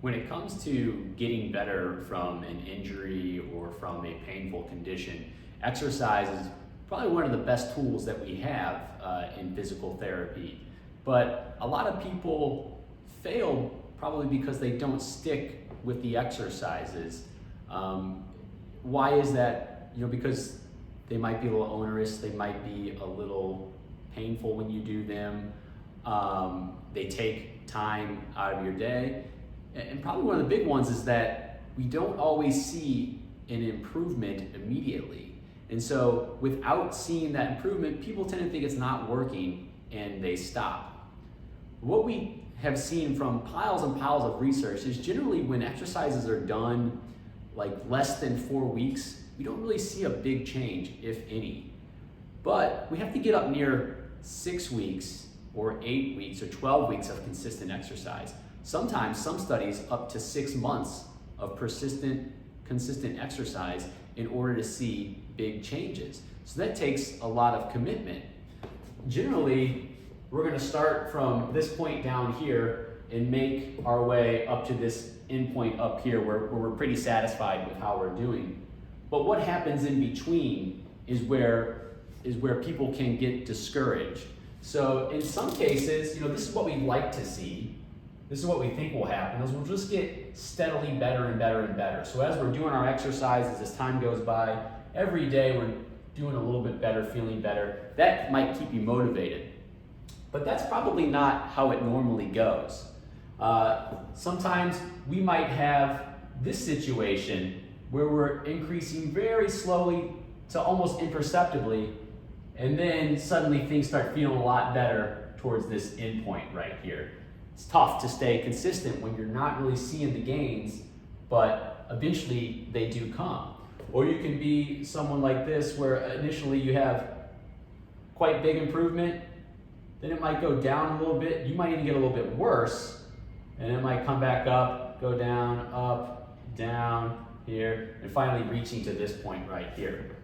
When it comes to getting better from an injury or from a painful condition, exercise is probably one of the best tools that we have in physical therapy. But a lot of people fail probably because they don't stick with the exercises. Why is that? Because they might be a little onerous, they might be a little painful when you do them. They take time out of your day. And probably one of the big ones is that we don't always see an improvement immediately. And so without seeing that improvement, people tend to think it's not working and they stop. What we have seen from piles and piles of research is generally when exercises are done like less than 4 weeks, we don't really see a big change, if any. But we have to get up near 6 weeks or 8 weeks or 12 weeks of consistent exercise. Sometimes some studies up to 6 months of persistent, consistent exercise in order to see big changes. So that takes a lot of commitment. Generally, we're gonna start from this point down here and make our way up to this end point up here where we're pretty satisfied with how we're doing. But what happens in between is where people can get discouraged. So in some cases, this is what we'd like to see. This is what we think will happen, is we'll just get steadily better and better and better. So as we're doing our exercises, as time goes by, every day we're doing a little bit better, feeling better. That might keep you motivated. But that's probably not how it normally goes. Sometimes we might have this situation where we're increasing very slowly to almost imperceptibly, and then suddenly things start feeling a lot better towards this end point right here. It's tough to stay consistent when you're not really seeing the gains, but eventually they do come. Or you can be someone like this where initially you have quite big improvement, then it might go down a little bit, you might even get a little bit worse, and it might come back up, go down, up, down, here, and finally reaching to this point right here.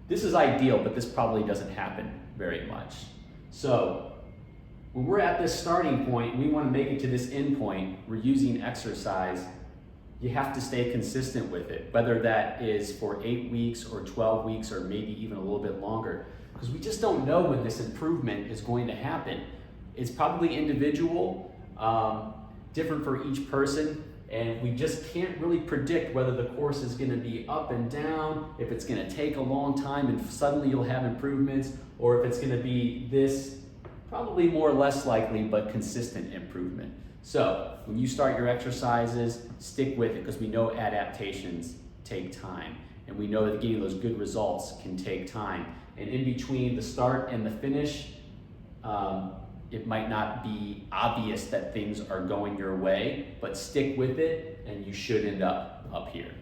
This is ideal, but this probably doesn't happen very much. So when we're at this starting point, we want to make it to this end point, we're using exercise, you have to stay consistent with it, whether that is for 8 weeks or 12 weeks or maybe even a little bit longer, because we just don't know when this improvement is going to happen. It's probably individual, different for each person, and we just can't really predict whether the course is going to be up and down, if it's going to take a long time and suddenly you'll have improvements, or if it's going to be this probably more or less likely but consistent improvement. So when you start your exercises, stick with it, because we know adaptations take time, and we know that getting those good results can take time. And in between the start and the finish, it might not be obvious that things are going your way, but stick with it and you should end up here.